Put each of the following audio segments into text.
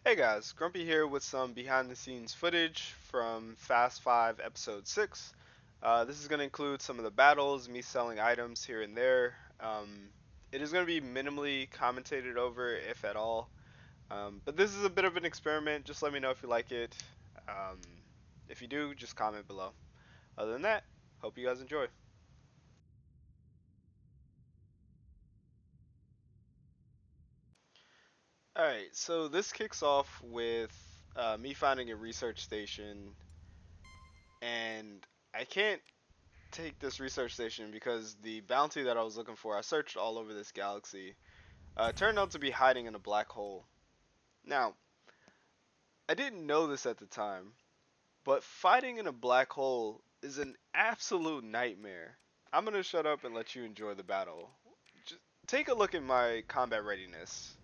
Hey guys, Grumpy here with some behind the scenes footage from Fast 5 Episode 6. This is going to include some of the battles, me selling items here and there. It is going to be minimally commentated over, if at all. But this is a bit of an experiment. Just let me know if you like it. Um, if you do, just comment below. Other than that, hope you guys enjoy. Alright, so this kicks off with me finding a research station, and I can't take this research station because the bounty that I was looking for, I searched all over this galaxy, turned out to be hiding in a black hole. Now, I didn't know this at the time, but fighting in a black hole is an absolute nightmare. I'm gonna shut up and let you enjoy the battle. Just take a look at my combat readiness.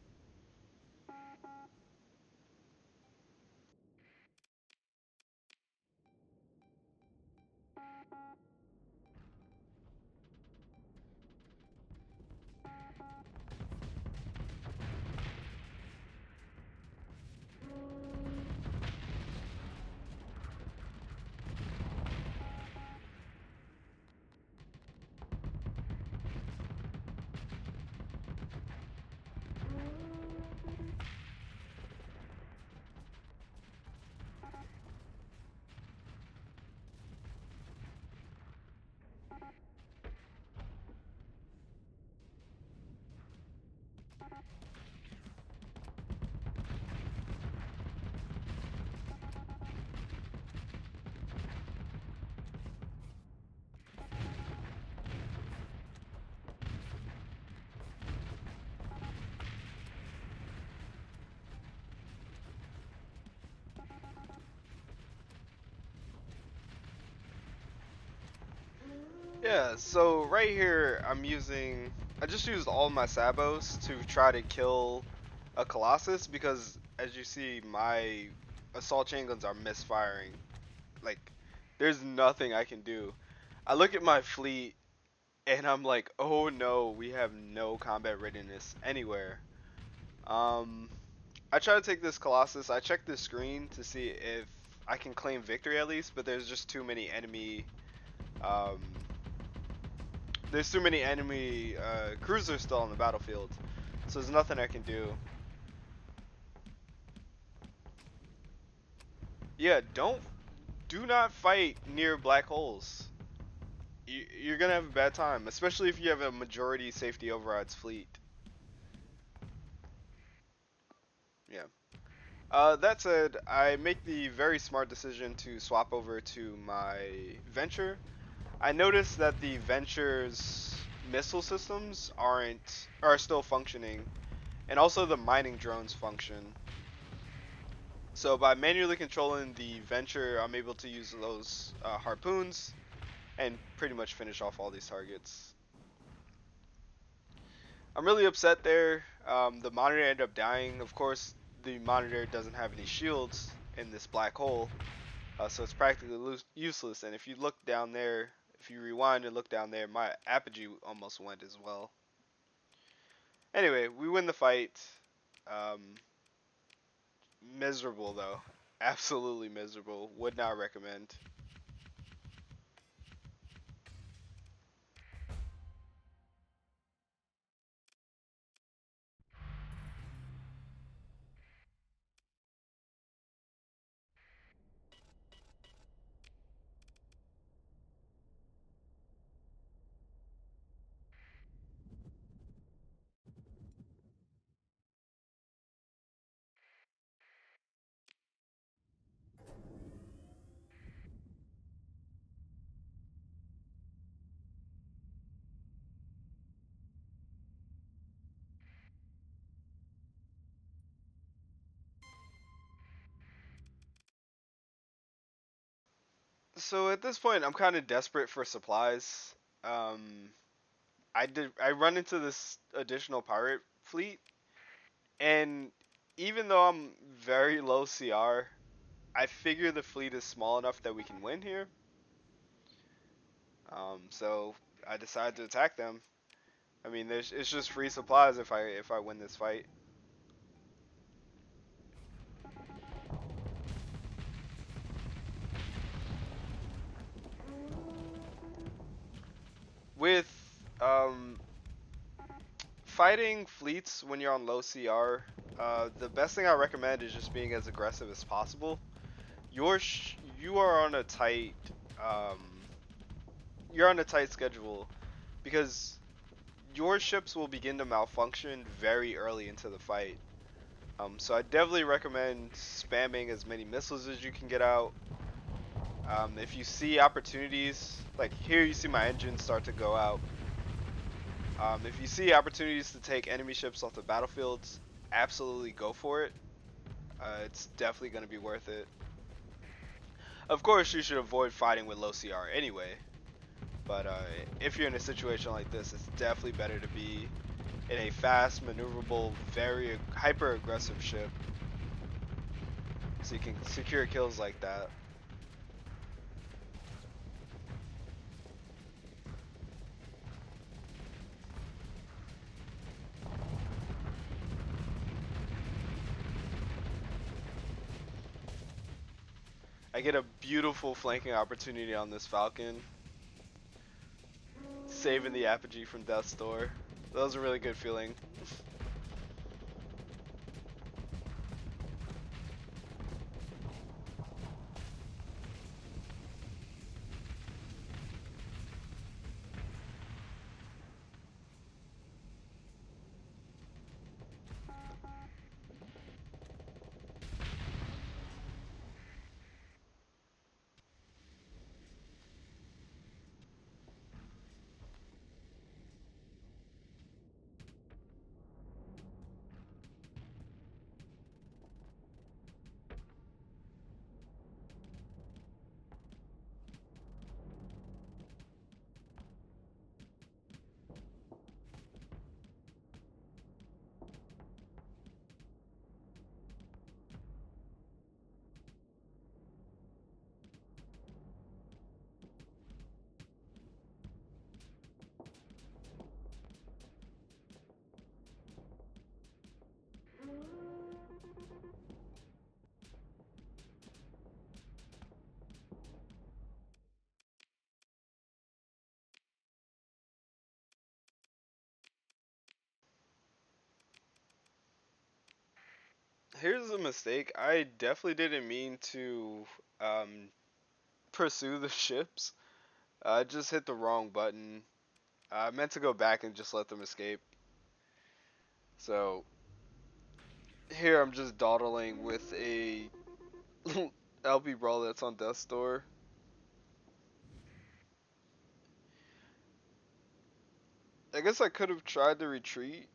Yeah, so right here I just used all my sabos to try to kill a Colossus because as you see my assault chain guns are misfiring. Like, there's nothing I can do. I look at my fleet and I'm like, oh no, we have no combat readiness anywhere. Um, I try to take this Colossus. I check the screen to see if I can claim victory at least, but there's just too many enemy. Um, there's too many enemy cruisers still on the battlefield, so there's nothing I can do. Yeah, do not fight near black holes. You're gonna have a bad time, especially if you have a majority safety overrides fleet. Yeah. That said, I make the very smart decision to swap over to my Venture. I noticed that the Venture's missile systems are still functioning, and also the mining drones function. So by manually controlling the Venture, I'm able to use those harpoons and pretty much finish off all these targets. I'm really upset there. The monitor ended up dying. Of course, the monitor doesn't have any shields in this black hole, so it's practically useless. And if you look down there, if you rewind and look down there, my apogee almost went as well. Anyway, we win the fight. Um, Miserable though, absolutely miserable. Would not recommend. So at this point, I'm kind of desperate for supplies. Um, I run into this additional pirate fleet, and even though I'm very low CR, I figure the fleet is small enough that we can win here. So I decide to attack them. I mean, it's just free supplies if I win this fight. with um, fighting fleets when you're on low CR, the best thing I recommend is just being as aggressive as possible. You are on a um, you're on a tight schedule because your ships will begin to malfunction very early into the fight. So I definitely recommend spamming as many missiles as you can get out. If you see opportunities, like here you see my engine start to go out. If you see opportunities to take enemy ships off the battlefields, absolutely go for it. It's definitely going to be worth it. Of course, you should avoid fighting with low CR anyway. But if you're in a situation like this, it's definitely better to be in a fast, maneuverable, very hyper-aggressive ship, so you can secure kills like that. I get a beautiful flanking opportunity on this Falcon, saving the Apogee from Death's Door. That was a really good feeling. Here's a mistake. I definitely didn't mean to um, pursue the ships. I just hit the wrong button. I meant to go back and just let them escape. So here I'm just dawdling with a LP Brawl that's on Death's Door. I guess I could have tried to retreat,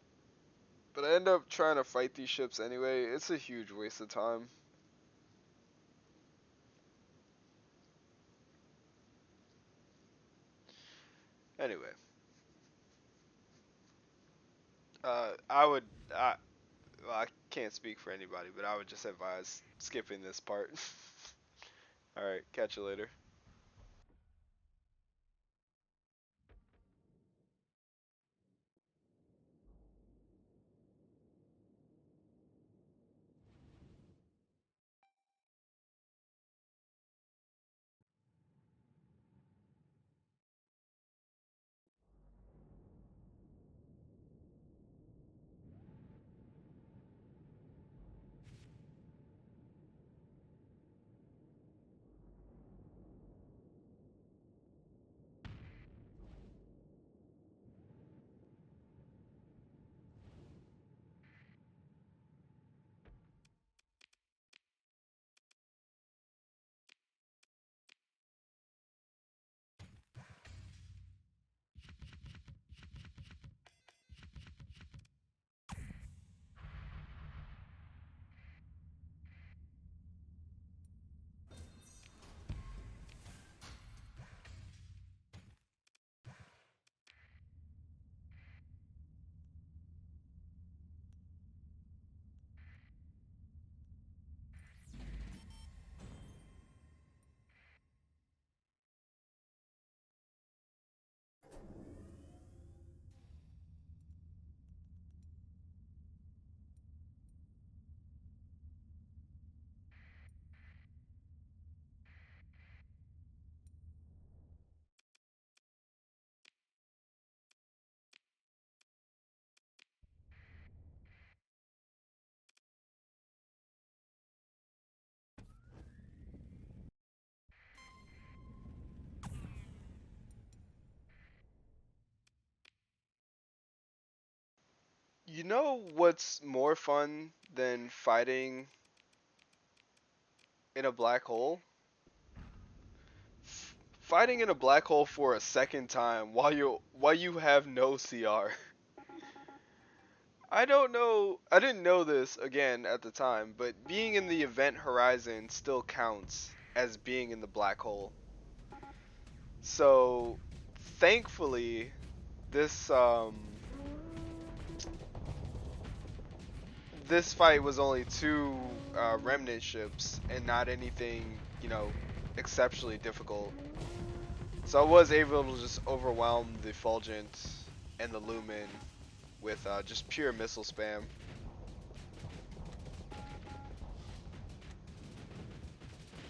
but I end up trying to fight these ships anyway. It's a huge waste of time. Anyway, I would, well, I can't speak for anybody, but I would just advise skipping this part. Alright, catch you later. You know what's more fun than fighting in a black hole? Fighting in a black hole for a second time while you have no CR. I don't know. I didn't know this again at the time, but being in the event horizon still counts as being in the black hole. So, thankfully, this this fight was only two remnant ships and not anything, exceptionally difficult. So I was able to just overwhelm the Fulgent and the Lumen with just pure missile spam.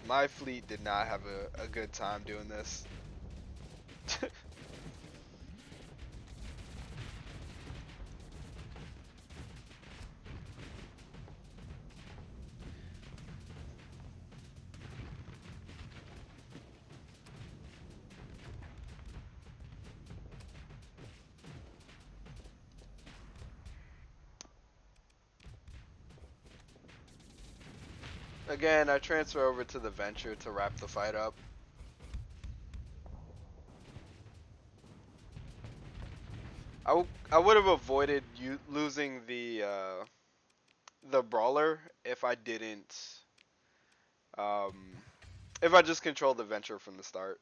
My fleet did not have a good time doing this. Again, I transfer over to the Venture to wrap the fight up. I would have avoided you losing the Brawler um, if I just controlled the Venture from the start.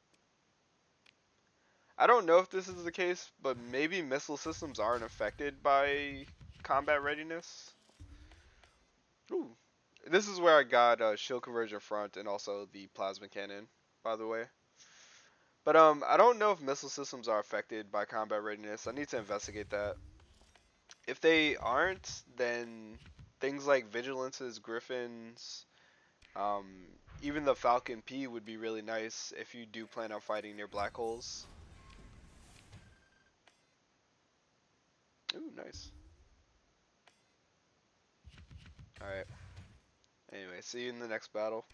I don't know if this is the case, but maybe missile systems aren't affected by combat readiness. Ooh. This is where I got shield conversion front and also the plasma cannon, by the way. But I don't know if missile systems are affected by combat readiness. I need to investigate that. If they aren't, then things like vigilances, griffins, even the Falcon P would be really nice if you do plan on fighting near black holes. Ooh, nice. All right. Anyway, see you in the next battle.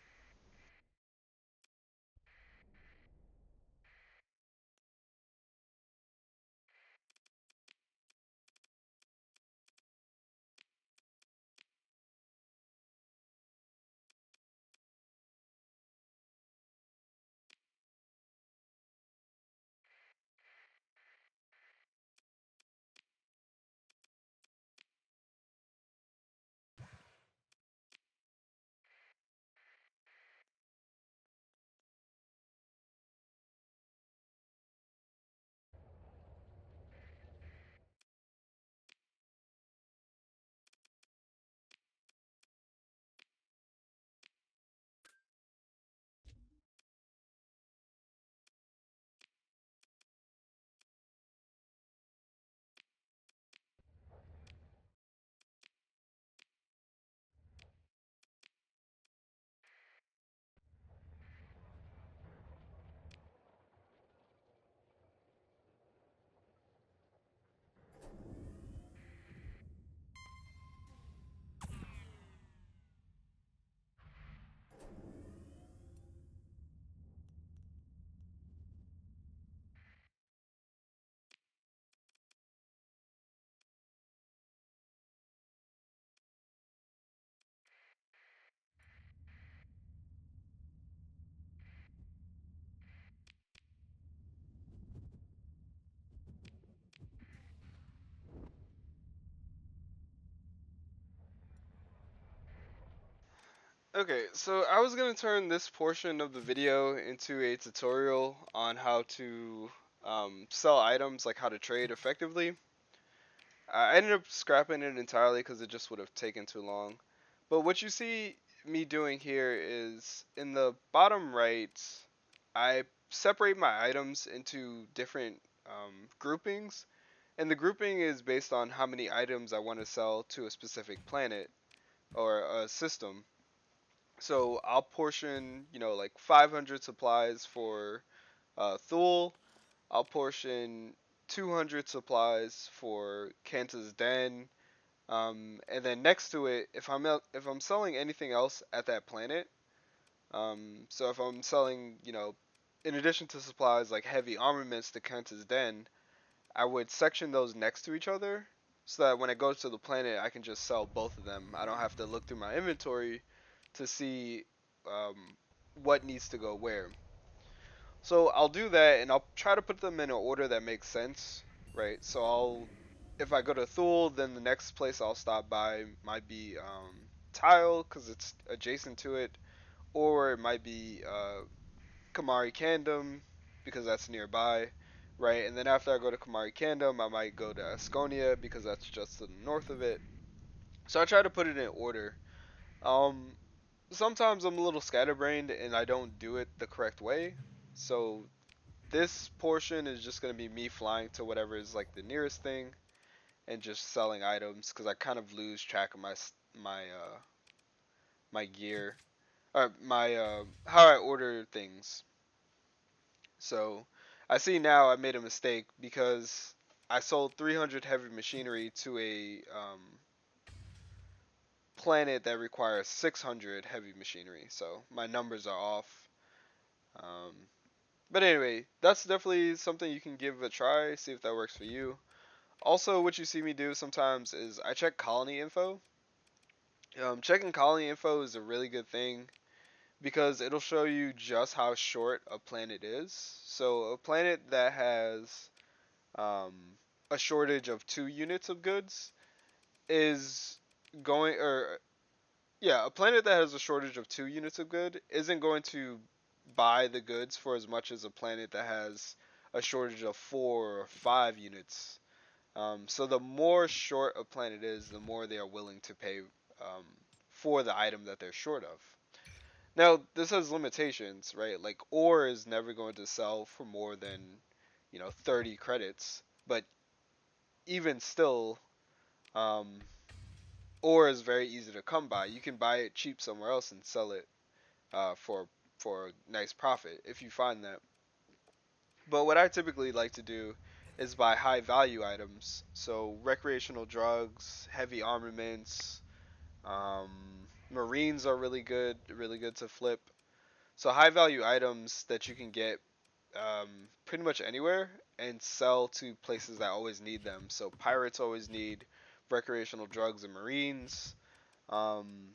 Okay, so I was gonna turn this portion of the video into a tutorial on how to sell items, like how to trade effectively. I ended up scrapping it entirely because it just would have taken too long. But what you see me doing here is in the bottom right, I separate my items into different groupings, and the grouping is based on how many items I want to sell to a specific planet or a system. So I'll portion, like 500 supplies for Thule. I'll portion 200 supplies for Kanta's Den. And then next to it, if I'm selling anything else at that planet, so if I'm selling, in addition to supplies like heavy armaments to Kanta's Den, I would section those next to each other. so that when I go to the planet, I can just sell both of them. I don't have to look through my inventory to see um, what needs to go where. So I'll do that, and I'll try to put them in an order that makes sense, right? So if I go to Thule, then the next place I'll stop by might be Tile, because it's adjacent to it, or it might be Kamari Kandom, because that's nearby, right? And then after I go to Kamari Kandom, I might go to Asconia, because that's just to the north of it. So I try to put it in order. Um, Sometimes I'm a little scatterbrained and I don't do it the correct way. So this portion is just going to be me flying to whatever is like the nearest thing and just selling items because I kind of lose track of my gear or my how I order things. So I see now I made a mistake because I sold 300 heavy machinery to a planet that requires 600 heavy machinery. So my numbers are off. Um, but anyway, that's definitely something you can give a try, see if that works for you. Also, what you see me do sometimes is I check colony info. Checking colony info is a really good thing because it'll show you just how short a planet is. So a planet that has um, a shortage of 2 units of goods is going, or yeah, a planet that has a shortage of 2 units of good isn't going to buy the goods for as much as a planet that has a shortage of 4 or 5 units. So the more short a planet is, the more they are willing to pay for the item that they're short of. Now, this has limitations, right? Like ore is never going to sell for more than, 30 credits. But even still, um, ore is very easy to come by. You can buy it cheap somewhere else and sell it for a nice profit if you find that. But what I typically like to do is buy high value items. So recreational drugs, heavy armaments, marines are really good to flip. So high value items that you can get pretty much anywhere and sell to places that always need them. So pirates always need recreational drugs and marines. Um,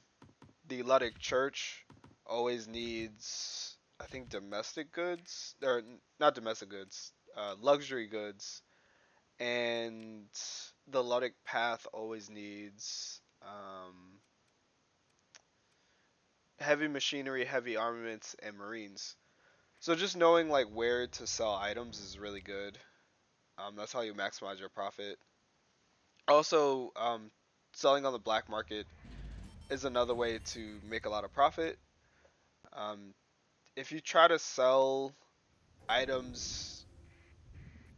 the Luddic Church always needs, I think, domestic goods, or not domestic goods, luxury goods, and the Luddic Path always needs heavy machinery, heavy armaments, and marines. So just knowing like where to sell items is really good. That's how you maximize your profit. Also, selling on the black market is another way to make a lot of profit. Um, if you try to sell items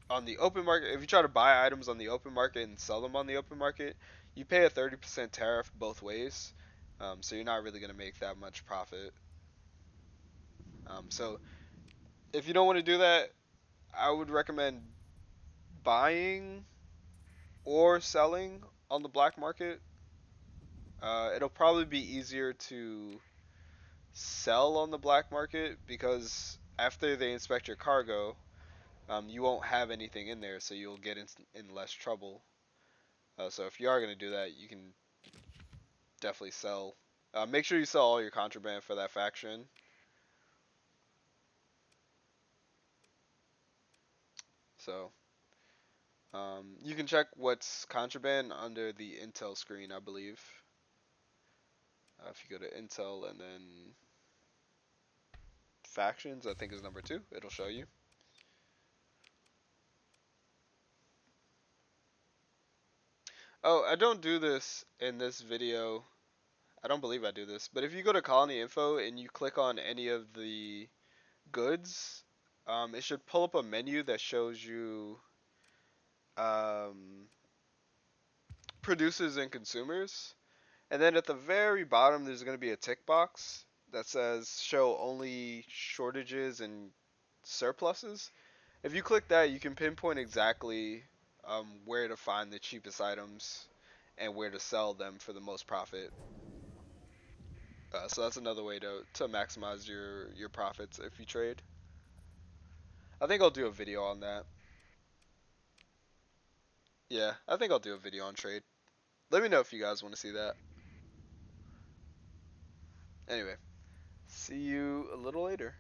on the open market, if you try to buy items on the open market and sell them on the open market, you pay a 30% tariff both ways. So you're not really going to make that much profit. So if you don't want to do that, I would recommend buying or selling on the black market. It'll probably be easier to sell on the black market because after they inspect your cargo, you won't have anything in there, so you'll get in less trouble. So if you are going to do that, you can definitely sell. Make sure you sell all your contraband for that faction. So you can check what's contraband under the intel screen, I believe. If you go to intel and then factions, I think is number 2, it'll show you. Oh, I don't do this in this video. I don't believe I do this, but if you go to colony info and you click on any of the goods, it should pull up a menu that shows you um, producers and consumers. And then at the very bottom, there's going to be a tick box that says show only shortages and surpluses. If you click that, you can pinpoint exactly where to find the cheapest items and where to sell them for the most profit. So that's another way to maximize your profits if you trade. I think I'll do a video on that. Yeah, I think I'll do a video on trade. Let me know if you guys want to see that. Anyway, see you a little later.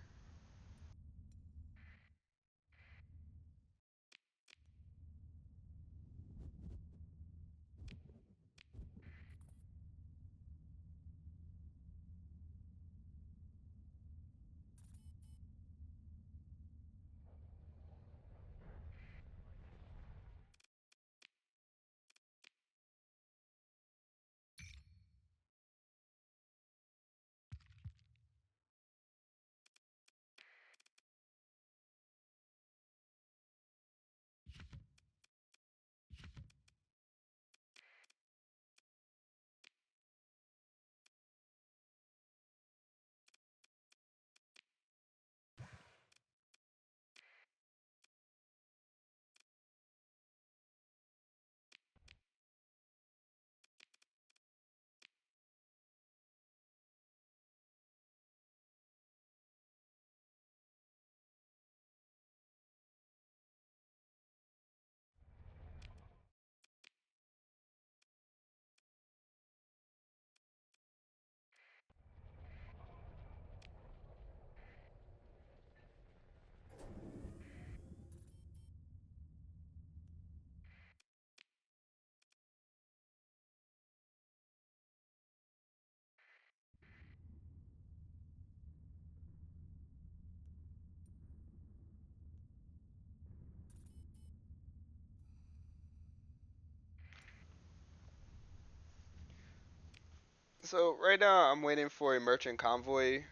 So right now I'm waiting for a merchant convoy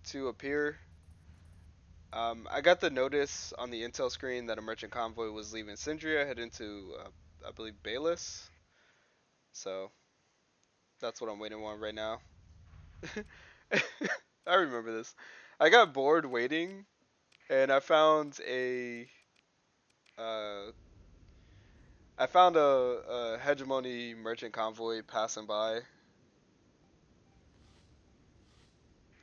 to appear. I got the notice on the intel screen that a merchant convoy was leaving Syndria, heading to, I believe, Bayless. So that's what I'm waiting on right now. I remember this. I got bored waiting, and uh, I found a hegemony merchant convoy passing by.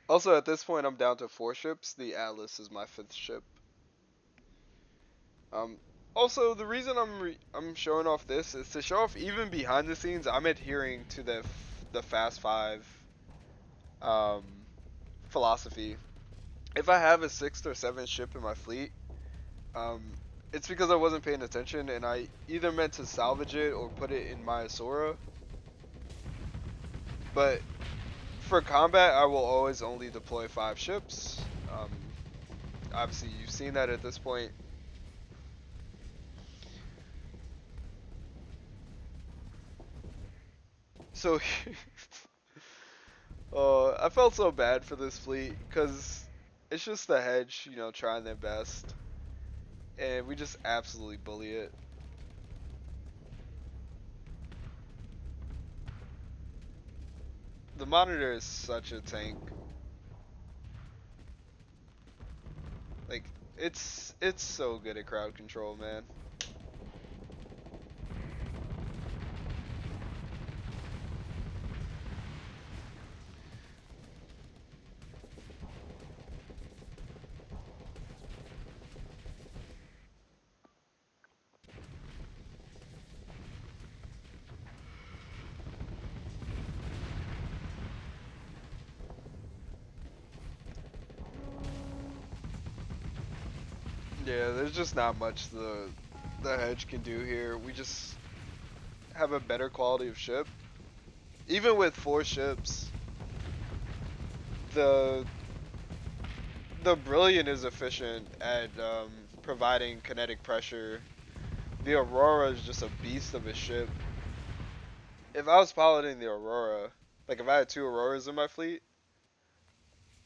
Also, at this point, I'm down to 4 ships. The Atlas is my 5th ship. Um, Also, the reason I'm showing off this is to show off even behind the scenes. I'm adhering to the Fast Five um, philosophy. If I have a 6th or 7th ship in my fleet, um, it's because I wasn't paying attention and I either meant to salvage it or put it in my Asura. But for combat, I will always only deploy 5 ships. Obviously, you've seen that at this point. So, I felt so bad for this fleet because it's just the hedge, trying their best, and we just absolutely bully it. The monitor is such a tank. Like, it's so good at crowd control, man. Yeah, there's just not much the hedge can do here. We just have a better quality of ship. Even with 4 ships, the the Brilliant is efficient at providing kinetic pressure. The Aurora is just a beast of a ship. If I was piloting the Aurora, like if I had 2 Auroras in my fleet,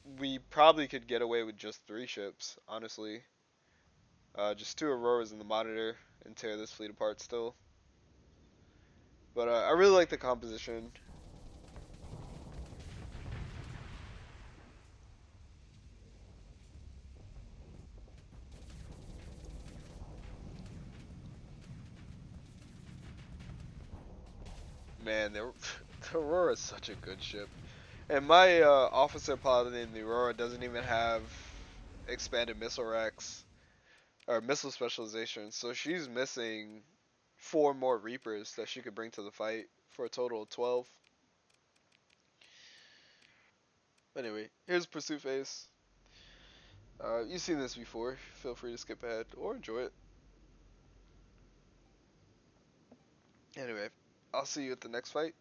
we probably could get away with just 3 ships, honestly. Just 2 Auroras in the monitor and tear this fleet apart still. But I really like the composition. Man, the Aurora is such a good ship. And my officer piloting the Aurora doesn't even have expanded missile racks or missile specialization, so she's missing 4 more Reapers that she could bring to the fight for a total of 12. Anyway, here's Pursuit Phase. You've seen this before. Feel free to skip ahead or enjoy it. Anyway, I'll see you at the next fight.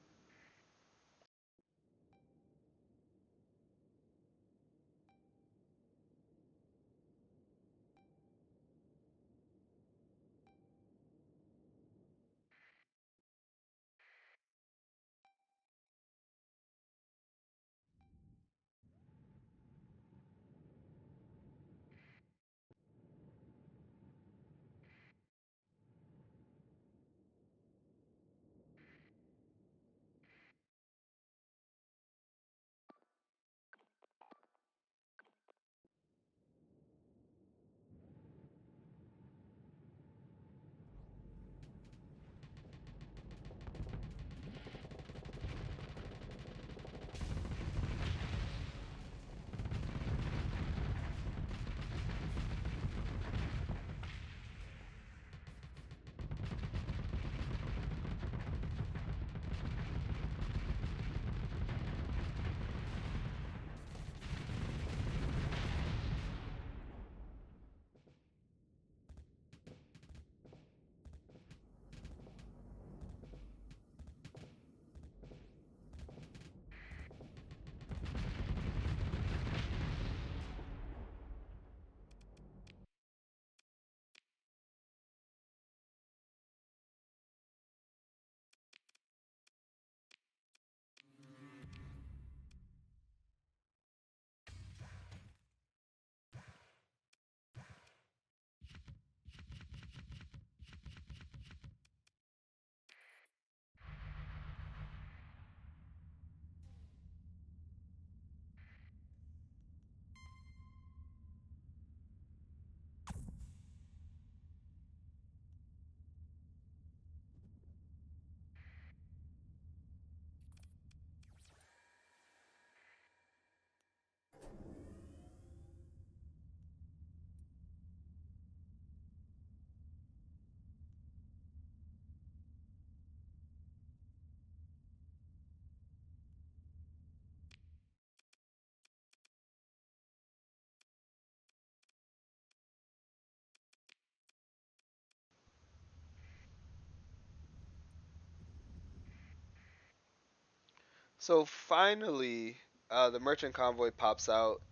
So finally, the merchant convoy pops out,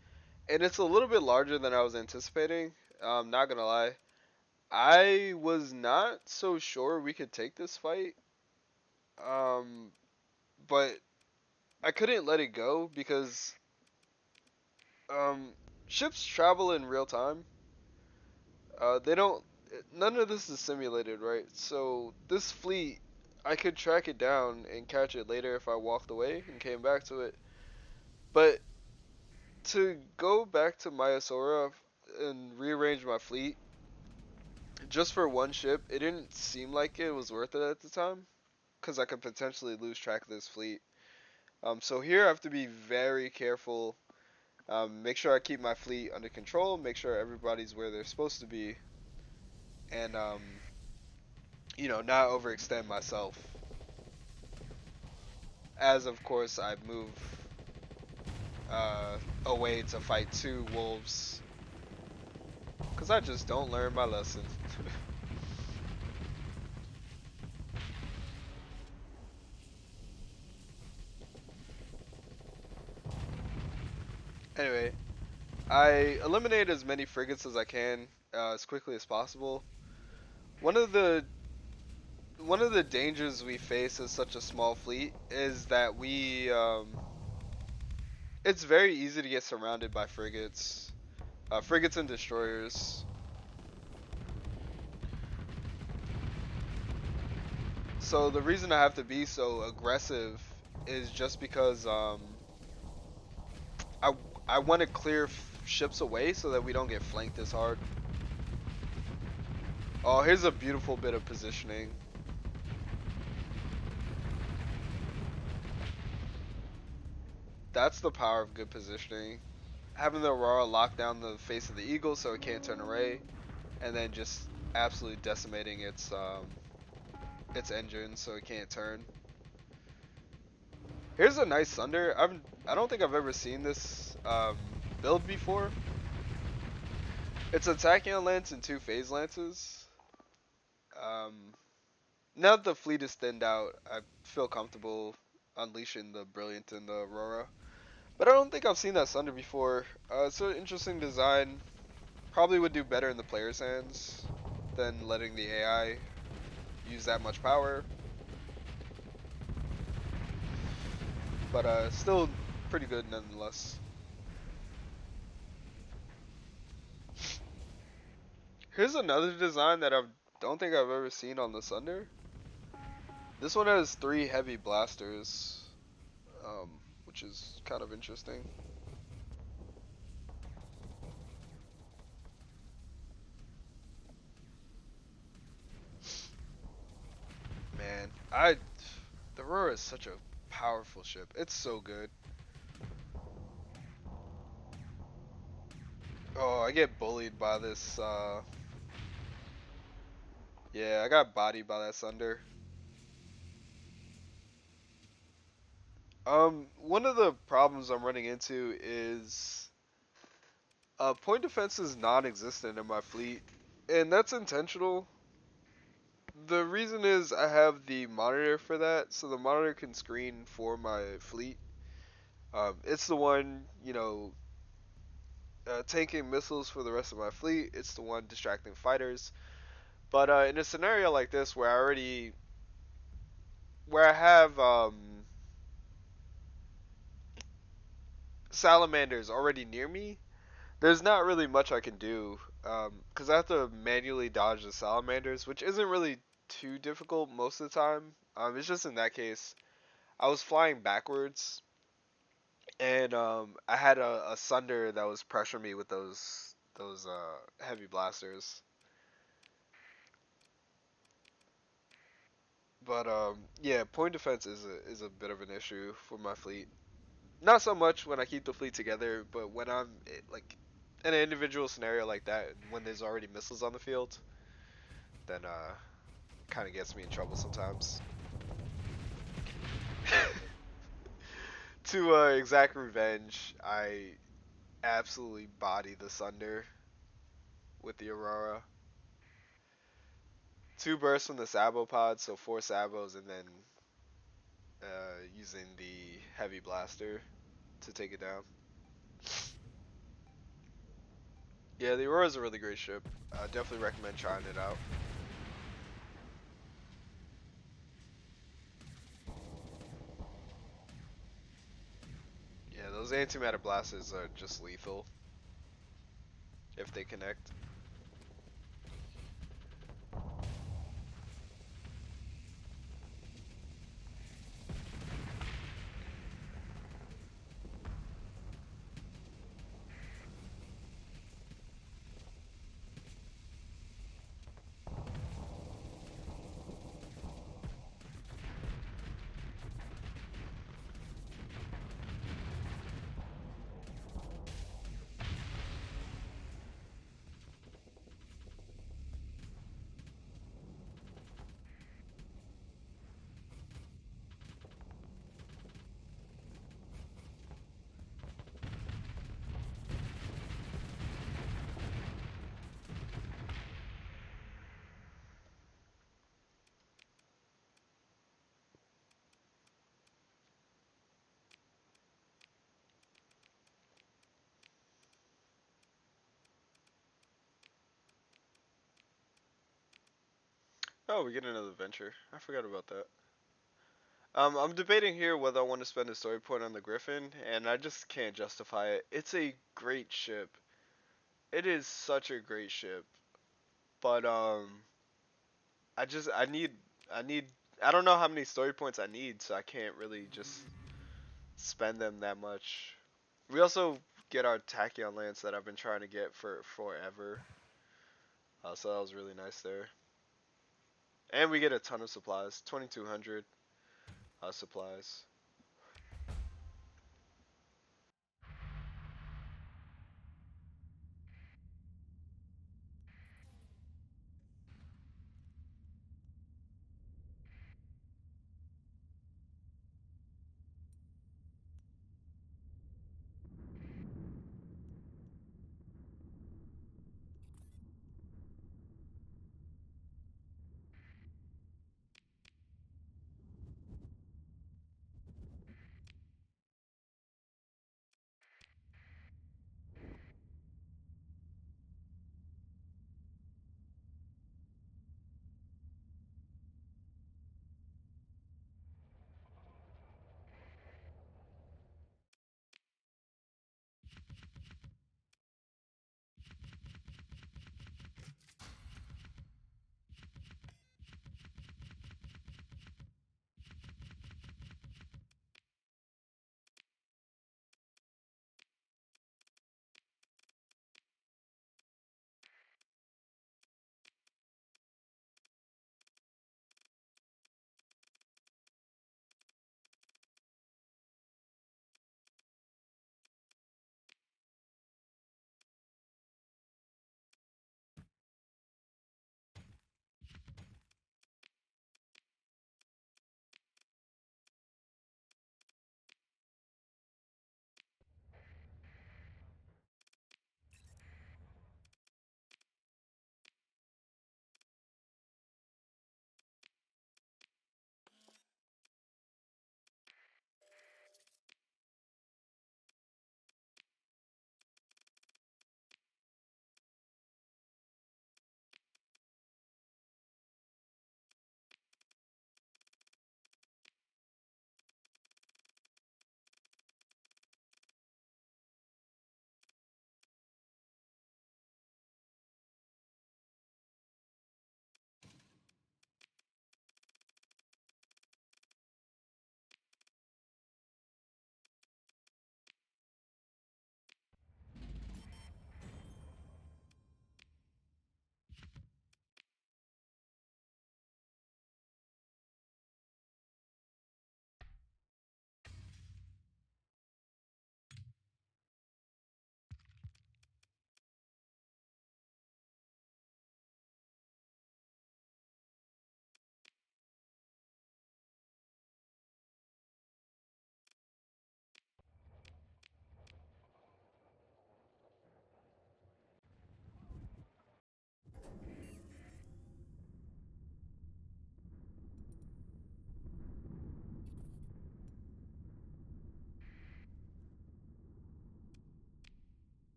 and it's a little bit larger than I was anticipating. Not gonna lie, I was not so sure we could take this fight. Um, but I couldn't let it go because um, ships travel in real time. They don't. None of this is simulated, right? So this fleet, I could track it down and catch it later if I walked away and came back to it. But to go back to Myasora and rearrange my fleet just for one ship, it didn't seem like it was worth it at the time because I could potentially lose track of this fleet. So here I have to be very careful. Make sure I keep my fleet under control. Make sure everybody's where they're supposed to be, and not overextend myself. As of course I move away to fight 2 wolves, because I just don't learn my lesson. Anyway, I eliminate as many frigates as I can as quickly as possible. One of the one of the dangers we face as such a small fleet is that it's very easy to get surrounded by frigates and destroyers. So the reason I have to be so aggressive is just because I I want to clear ships away so that we don't get flanked as hard. Oh, here's a beautiful bit of positioning. That's the power of good positioning. Having the Aurora lock down the face of the Eagle so it can't turn away, and then just absolutely decimating its its engine, so it can't turn. Here's a nice Thunder. I don't think I've ever seen this build before. It's a Tachyon lance and two phase lances. Um, Now that the fleet is thinned out, I feel comfortable unleashing the Brilliant and the Aurora. But I don't think I've seen that Thunder before. It's an interesting design. Probably would do better in the player's hands than letting the AI use that much power. But still pretty good nonetheless. Here's another design that I don't think I've ever seen on the Thunder. This one has three heavy blasters, which is kind of interesting. Man, the Aurora is such a powerful ship. It's so good. Oh, I get bullied by this. Yeah, I got bodied by that Thunder. One of the problems I'm running into is point defense is non-existent in my fleet, and that's intentional. The reason is I have the monitor for that, so the monitor can screen for my fleet. It's the one, taking missiles for the rest of my fleet. It's the one distracting fighters. But in a scenario like this where I have salamanders already near me, there's not really much I can do because I have to manually dodge the salamanders, which isn't really too difficult most of the time. It's just in that case, I was flying backwards and I had a Sunder that was pressuring me with those heavy blasters. But yeah, point defense is a bit of an issue for my fleet. Not so much when I keep the fleet together, but when I'm like in an individual scenario like that, when there's already missiles on the field, then kind of gets me in trouble sometimes. To exact revenge, I absolutely body the Sunder with the Aurora. Two bursts from the Sabo pod, so four Sabos, and then using the heavy blaster to take it down. Yeah, the Aurora is a really great ship. I definitely recommend trying it out. Yeah, those antimatter blasters are just lethal if they connect. Oh, we get another adventure. I forgot about that. I'm debating here whether I want to spend a story point on the Griffin, and I just can't justify it. It's a great ship. It is such a great ship, but I need I don't know how many story points I need, so I can't really just spend them that much. We also get our Tachyon Lance that I've been trying to get for forever. So that was really nice there. And we get a ton of supplies, 2,200 supplies.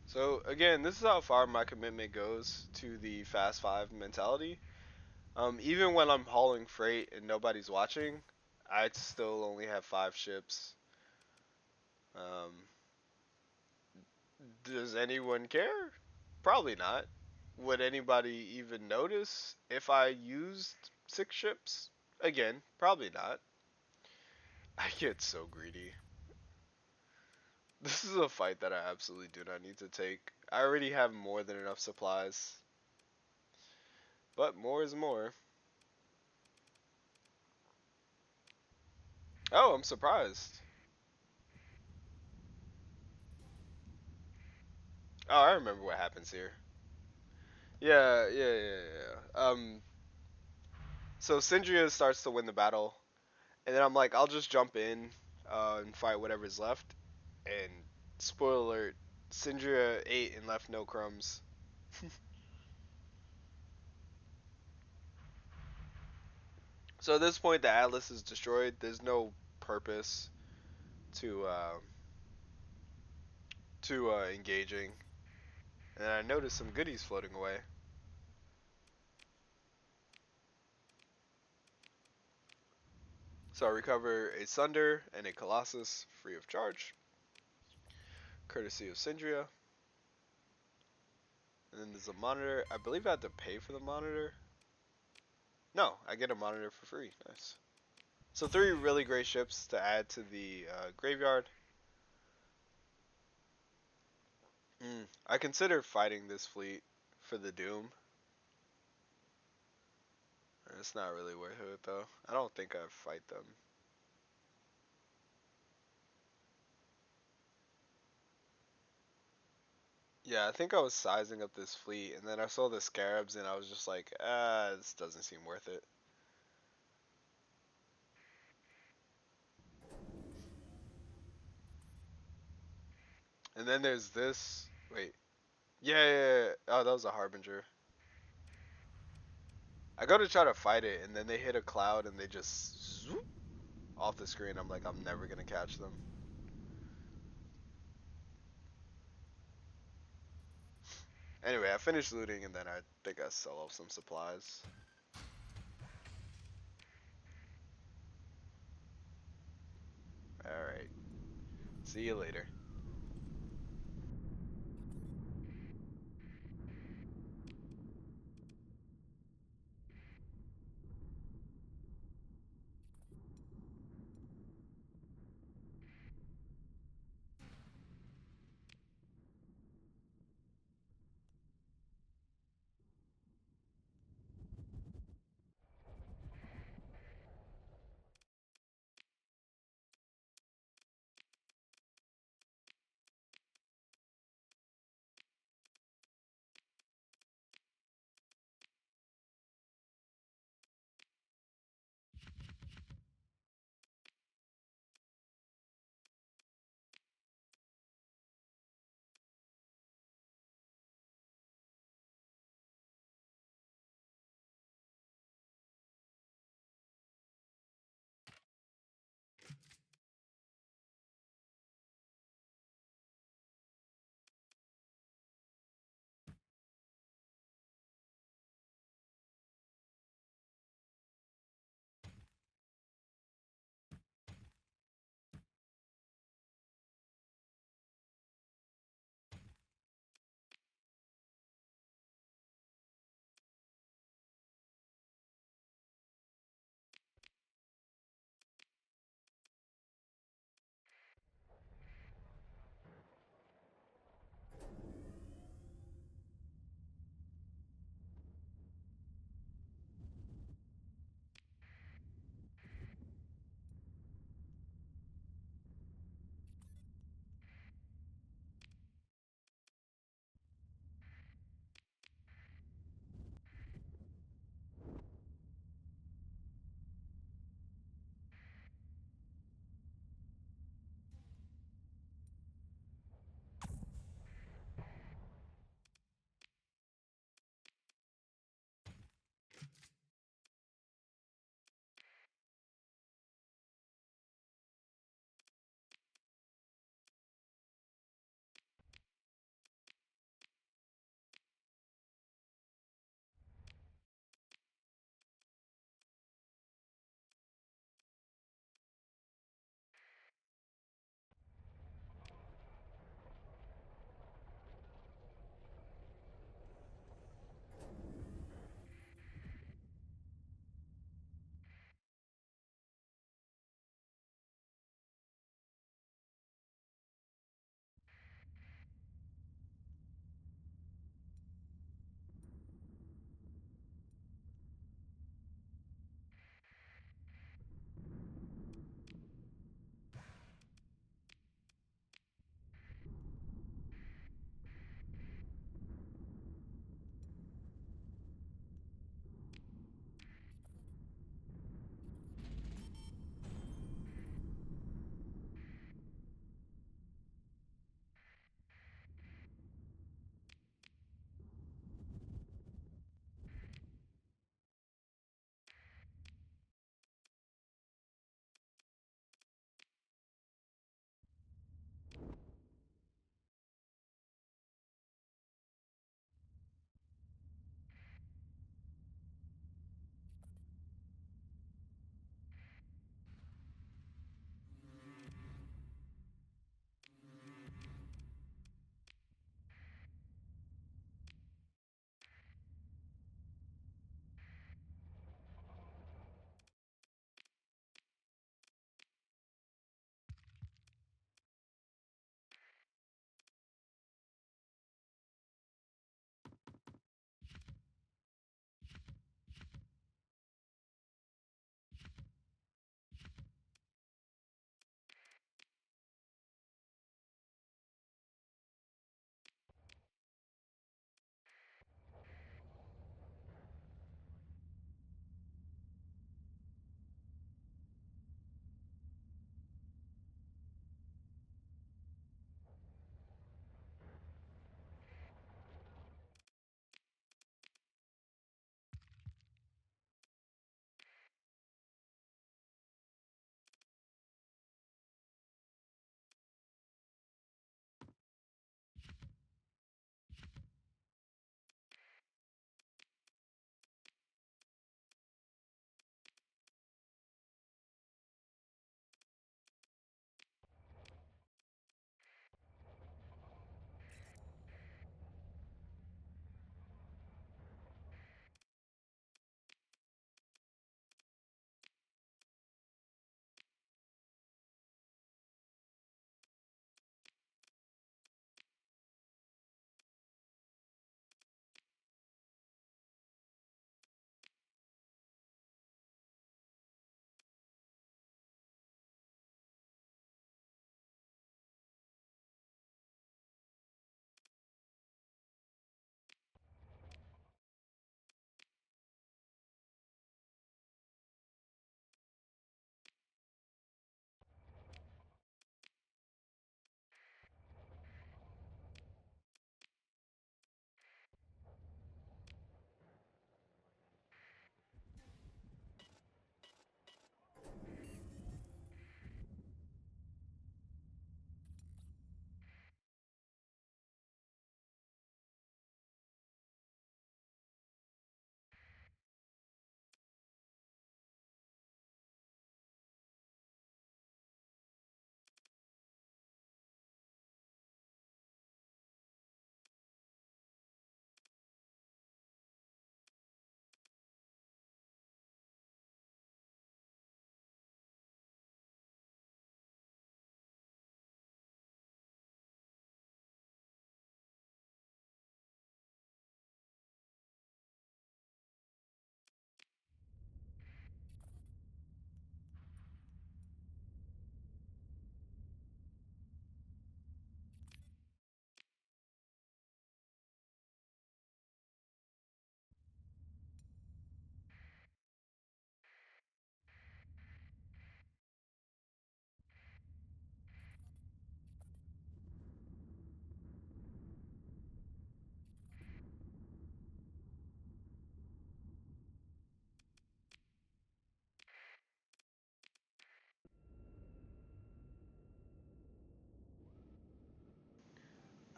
So again, this is how far my commitment goes to the Fast Five mentality. Even when I'm hauling freight and nobody's watching, I'd still only have 5 ships. Um, does anyone care? Probably not. Would anybody even notice if I used 6 ships? Again, probably not. I get so greedy. This is a fight that I absolutely do not need to take. I already have more than enough supplies. But more is more. Oh, I'm surprised. Oh, I remember what happens here. Yeah. So Syndria starts to win the battle, and then I'm like, I'll just jump in and fight whatever's left. And spoiler alert, Syndria ate and left no crumbs. So at this point, the Atlas is destroyed. There's no purpose to engaging. And I noticed some goodies floating away. So I recover a Sunder and a Colossus free of charge, courtesy of Syndria. And then there's a monitor. I believe I had to pay for the monitor. No, I get a monitor for free. Nice. So 3 really great ships to add to the graveyard. I consider fighting this fleet for the Doom. It's not really worth it though. I don't think I'd fight them. Yeah, I think I was sizing up this fleet, and then I saw the Scarabs, and I was just like, this doesn't seem worth it. And then there's this. Wait. Yeah. Oh, that was a Harbinger. I go to try to fight it, and then they hit a cloud, and they just zoop off the screen. I'm like, I'm never gonna catch them. Anyway, I finished looting, and then I think I sell off some supplies. All right. See you later.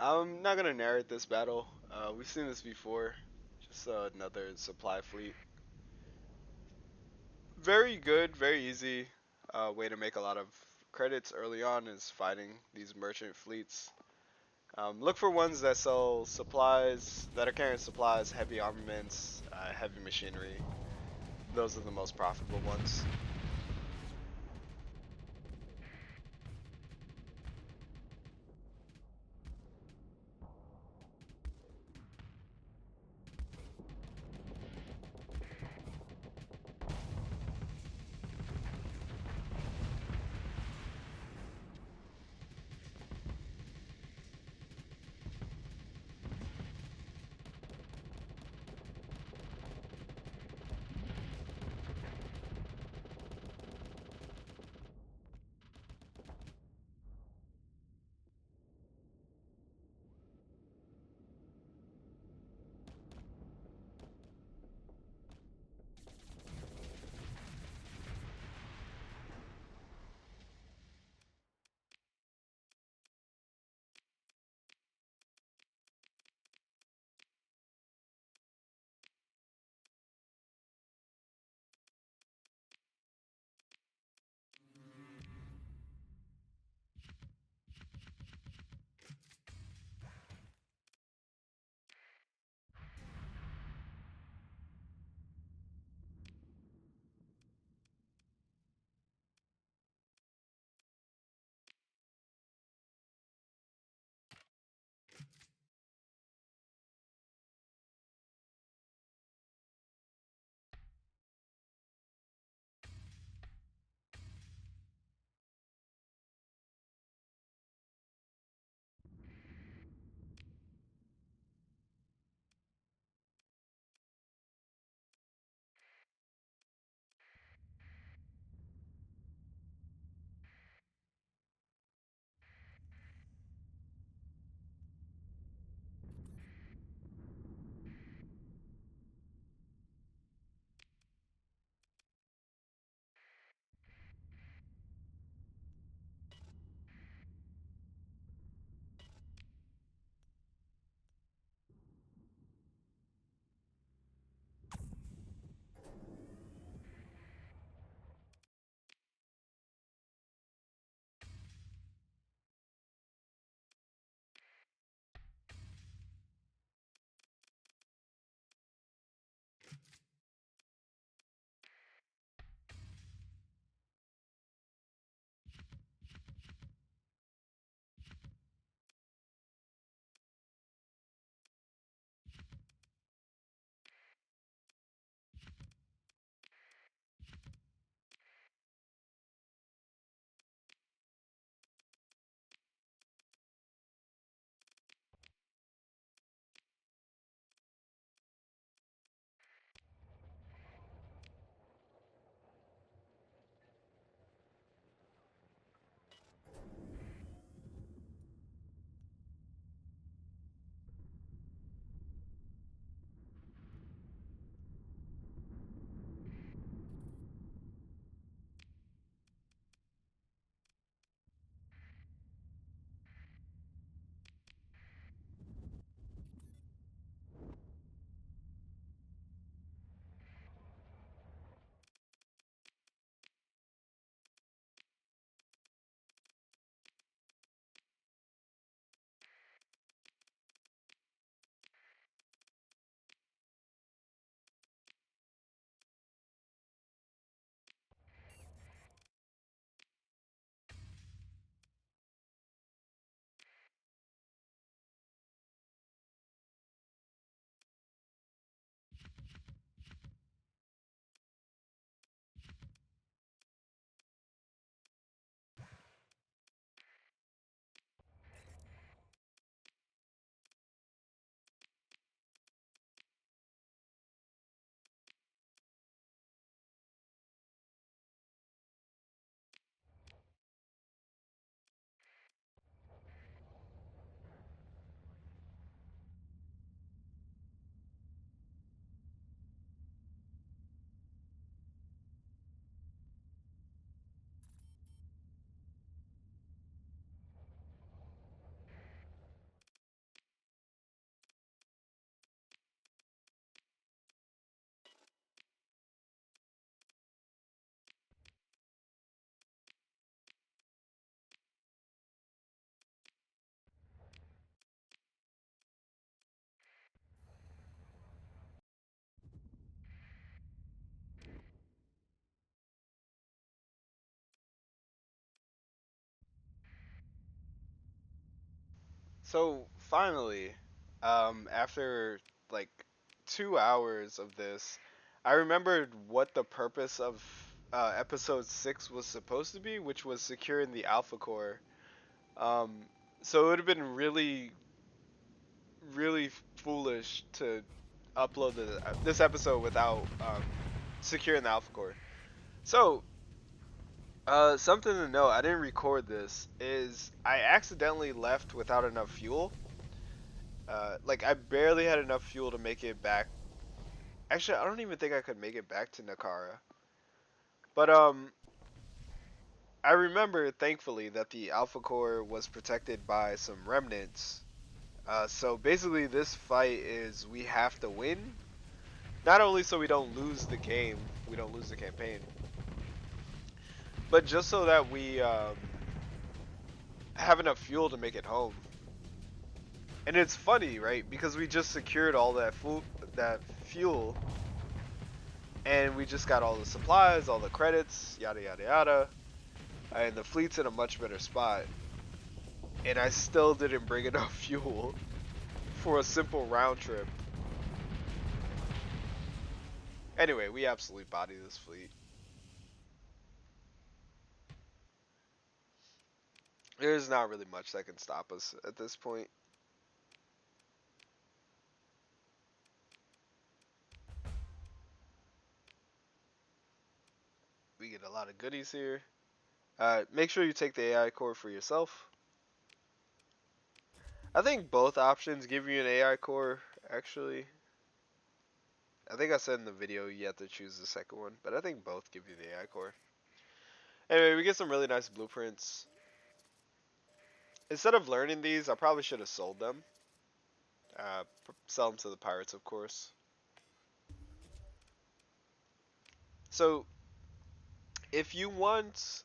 I'm not gonna narrate this battle. We've seen this before. Just another supply fleet. Very good, very easy way to make a lot of credits early on is fighting these merchant fleets. Look for ones that sell supplies, that are carrying supplies, heavy armaments, heavy machinery. Those are the most profitable ones. So finally, after like 2 hours of this, I remembered what the purpose of episode 6 was supposed to be, which was securing the Alpha Core. Um, so it would have been really, really foolish to upload this episode without securing the Alpha Core. So, something to note, I didn't record this, is I accidentally left without enough fuel. Like I barely had enough fuel to make it back. Actually, I don't even think I could make it back to Nakara. But I remember thankfully that the Alpha Core was protected by some remnants. So basically, this fight is we have to win, not only so we don't lose the game, we don't lose the campaign, but just so that we have enough fuel to make it home. And it's funny, right? Because we just secured all that fuel, and we just got all the supplies, all the credits, yada yada yada, and the fleet's in a much better spot. And I still didn't bring enough fuel for a simple round trip. Anyway, we absolutely body this fleet. There's not really much that can stop us at this point. We get a lot of goodies here. Make sure you take the AI core for yourself. I think both options give you an AI core, actually. I think I said in the video you have to choose the second one, but I think both give you the AI core. Anyway, we get some really nice blueprints. Instead of learning these, I probably should have sold them. Sell them to the pirates, of course. So, if you want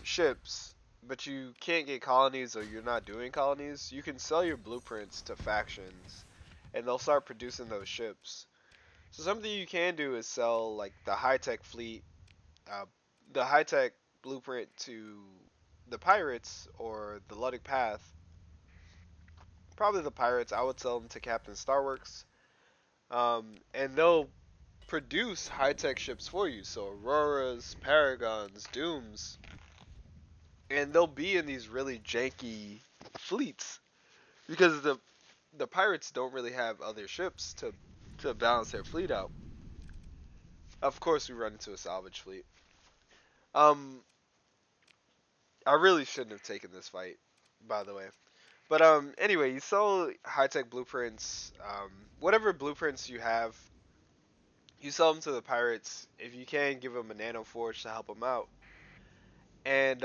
ships, but you can't get colonies or you're not doing colonies, you can sell your blueprints to factions, and they'll start producing those ships. So something you can do is sell like the high-tech fleet, uh, the high-tech blueprint to the pirates or the Luddic Path. Probably the pirates. I would sell them to Captain Starworks, and they'll produce high-tech ships for you. So Auroras, Paragons, Dooms, and they'll be in these really janky fleets because the pirates don't really have other ships to balance their fleet out. Of course, we run into a salvage fleet. Um, I really shouldn't have taken this fight, by the way. But anyway, you sell high tech blueprints. Whatever blueprints you have, you sell them to the pirates. If you can, give them a nano forge to help them out, and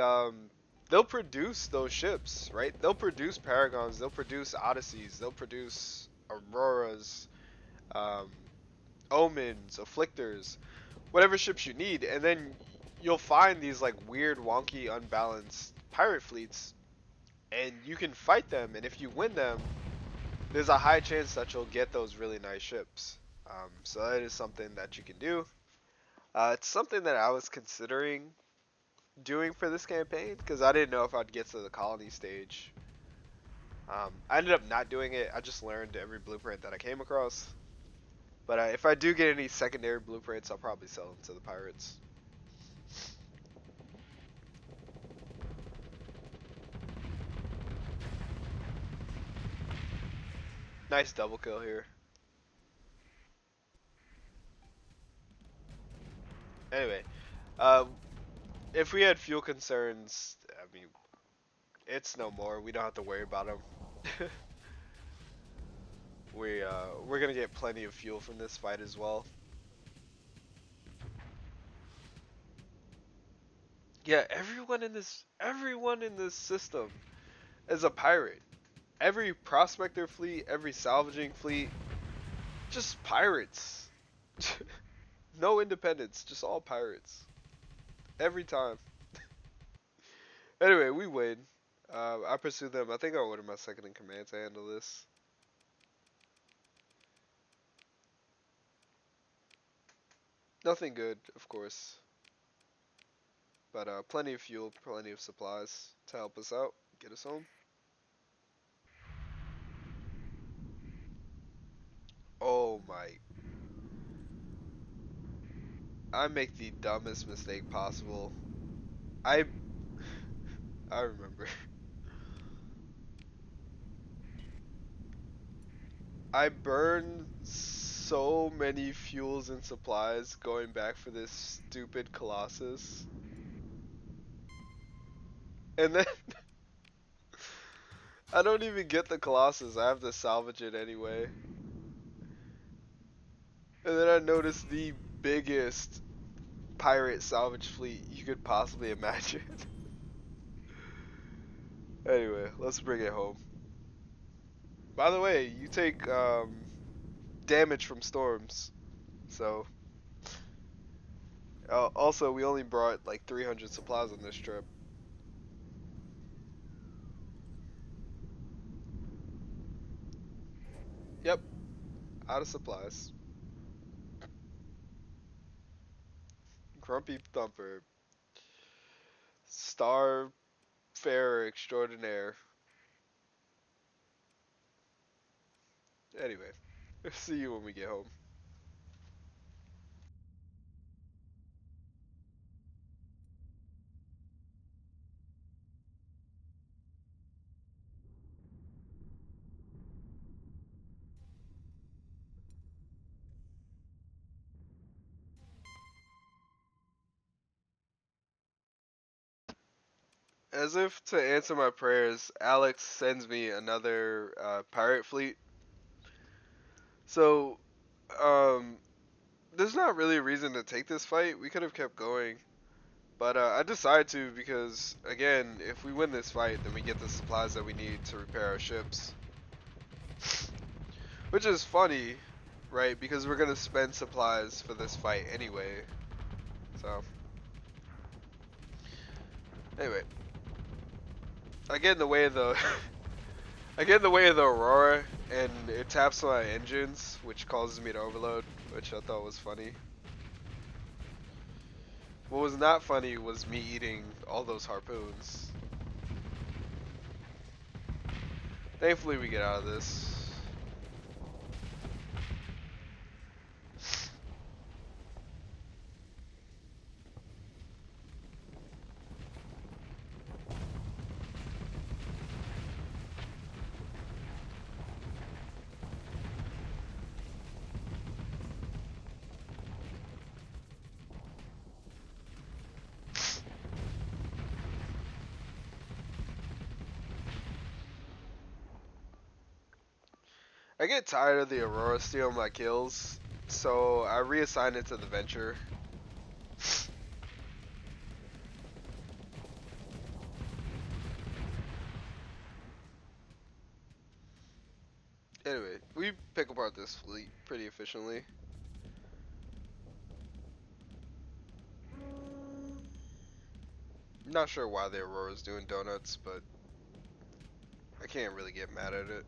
they'll produce those ships, right? They'll produce paragons. They'll produce odysseys. They'll produce auroras, um, omens, afflictors, whatever ships you need, and then you'll find these like weird, wonky, unbalanced pirate fleets, and you can fight them. And if you win them, there's a high chance that you'll get those really nice ships. So that is something that you can do. It's something that I was considering doing for this campaign because I didn't know if I'd get to the colony stage. I ended up not doing it. I just learned every blueprint that I came across. But if I do get any secondary blueprints, I'll probably sell them to the pirates. Nice double kill here. Anyway, uh, if we had fuel concerns, I mean, it's no more. We don't have to worry about them. We're gonna get plenty of fuel from this fight as well. Yeah, everyone in this system is a pirate. Every prospector fleet, every salvaging fleet, just pirates. No independents, just all pirates. Every time. Anyway, we win. I pursue them. I think I ordered my second in command to handle this. Nothing good, of course, but plenty of fuel, plenty of supplies to help us out, get us home. Oh my. I make the dumbest mistake possible. I I remember. I burned so many fuels and supplies going back for this stupid Colossus. And then I don't even get the Colossus. I have to salvage it anyway. And then I noticed the biggest pirate salvage fleet you could possibly imagine. Anyway, let's bring it home. By the way, you take damage from storms. So, also we only brought like 300 supplies on this trip. Yep, out of supplies. Grumpy Thumper, Star Farer Extraordinaire. Anyway, see you when we get home. As if to answer my prayers, Alex sends me another pirate fleet. So, um, there's not really a reason to take this fight. We could have kept going. But I decided to because, again, if we win this fight, then we get the supplies that we need to repair our ships. Which is funny, right? Because we're gonna spend supplies for this fight anyway. So, anyway, I get in the way of the I get in the way of the Aurora, and it taps my engines, which causes me to overload, which I thought was funny. What was not funny was me eating all those harpoons. Thankfully, we get out of this. I get tired of the Aurora stealing my kills, so I reassign it to the Venture. Anyway, we pick apart this fleet pretty efficiently. Not sure why the Aurora's doing donuts, but I can't really get mad at it.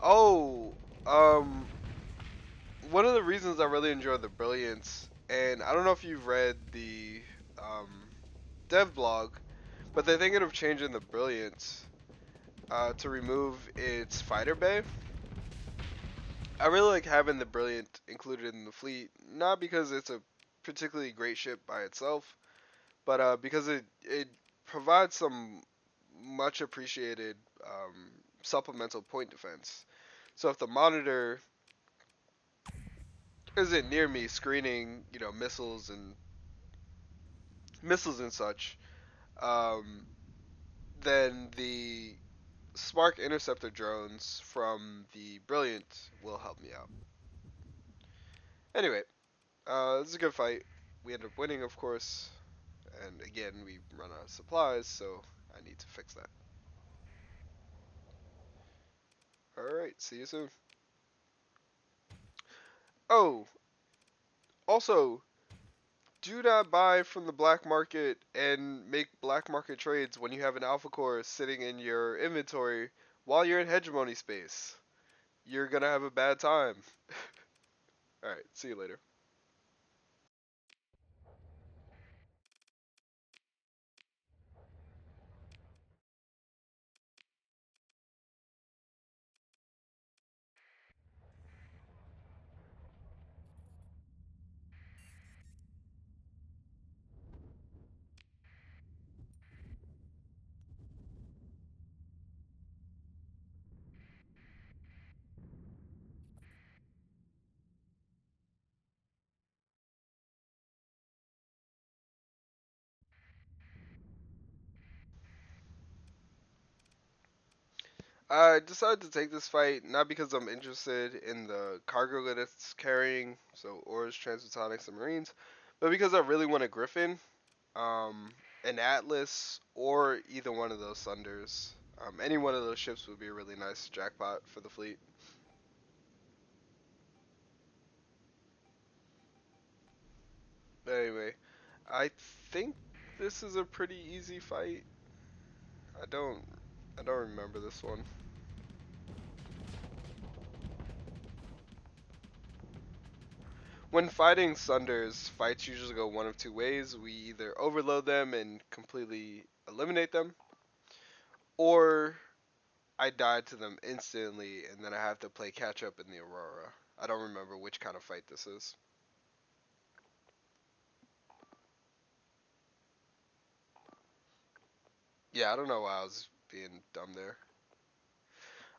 Oh, um, one of the reasons I really enjoy the Brilliance, and I don't know if you've read the um, dev blog, but they're thinking of changing the Brilliance to remove its fighter bay. I really like having the Brilliant included in the fleet, not because it's a particularly great ship by itself, but because it provides some much appreciated supplemental point defense. So if the monitor isn't near me screening, missiles and such, um, then the Spark interceptor drones from the Brilliant will help me out. Anyway, this is a good fight. We end up winning, of course, and again we run out of supplies, so I need to fix that. All right, see you soon. Oh, also, do not buy from the black market and make black market trades when you have an alpha core sitting in your inventory while you're in hegemony space. You're gonna have a bad time. Alright, see you later. I decided to take this fight not because I'm interested in the cargo that it's carrying, so ores, transatlantics, and marines, but because I really want a Griffin, an Atlas, or either one of those Thunders. Any one of those ships would be a really nice jackpot for the fleet. But anyway, I think this is a pretty easy fight. I don't, I don't remember this one. When fighting Sunders, fights usually go one of two ways. We either overload them and completely eliminate them, or I die to them instantly and then I have to play catch up in the Aurora. I don't remember which kind of fight this is. Yeah, I don't know why I was being dumb there.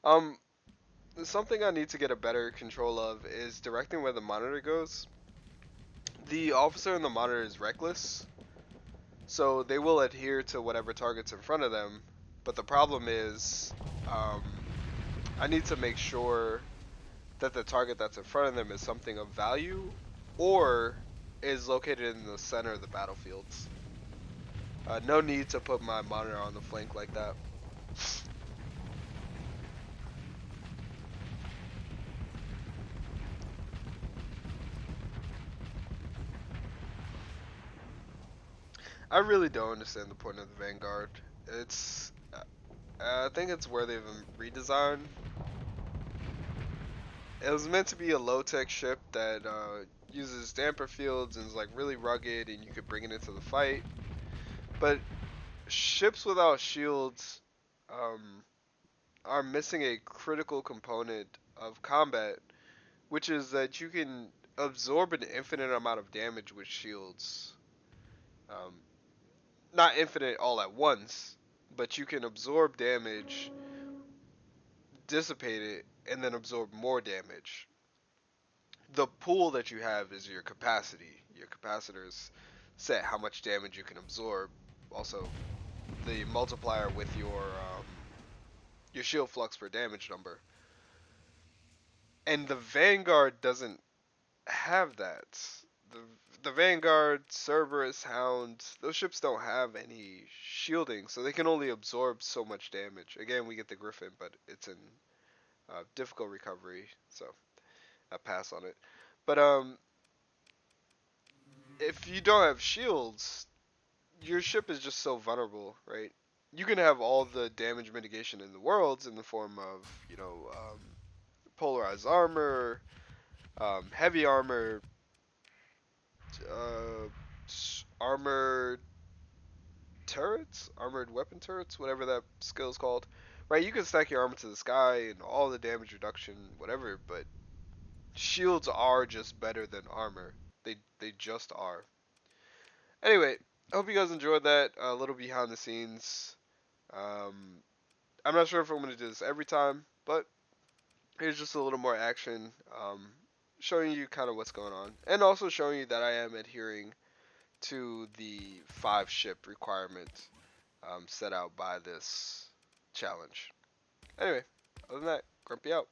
Um, Something I need to get a better control of is directing where the monitor goes. The officer in the monitor is reckless, so they will adhere to whatever target's in front of them. But the problem is, um, I need to make sure that the target that's in front of them is something of value or is located in the center of the battlefields. No need to put my monitor on the flank like that. I really don't understand the point of the Vanguard. It's, I think it's worthy of a redesign. It was meant to be a low-tech ship that uses damper fields and is like really rugged, and you could bring it into the fight. But ships without shields um, are missing a critical component of combat, which is that you can absorb an infinite amount of damage with shields. Um, Not infinite all at once, but you can absorb damage, dissipate it, and then absorb more damage. The pool that you have is your capacity. Your capacitors set how much damage you can absorb. Also, the multiplier with your shield flux per damage number. And the Vanguard doesn't have that. The the Vanguard, Cerberus, Hound, those ships don't have any shielding, so they can only absorb so much damage. Again, we get the Griffin, but it's in difficult recovery, so I pass on it. But if you don't have shields, your ship is just so vulnerable, right? You can have all the damage mitigation in the world in the form of, polarized armor, heavy armor, uh, armored turrets, armored weapon turrets, whatever that skill is called. Right, you can stack your armor to the sky and all the damage reduction, whatever, but shields are just better than armor. They just are. Anyway, I hope you guys enjoyed that. A little behind the scenes. Um, I'm not sure if I'm gonna do this every time, but here's just a little more action, showing you kind of what's going on, and also showing you that I am adhering to the 5 ship requirement set out by this challenge. Anyway, other than that, Grumpy out.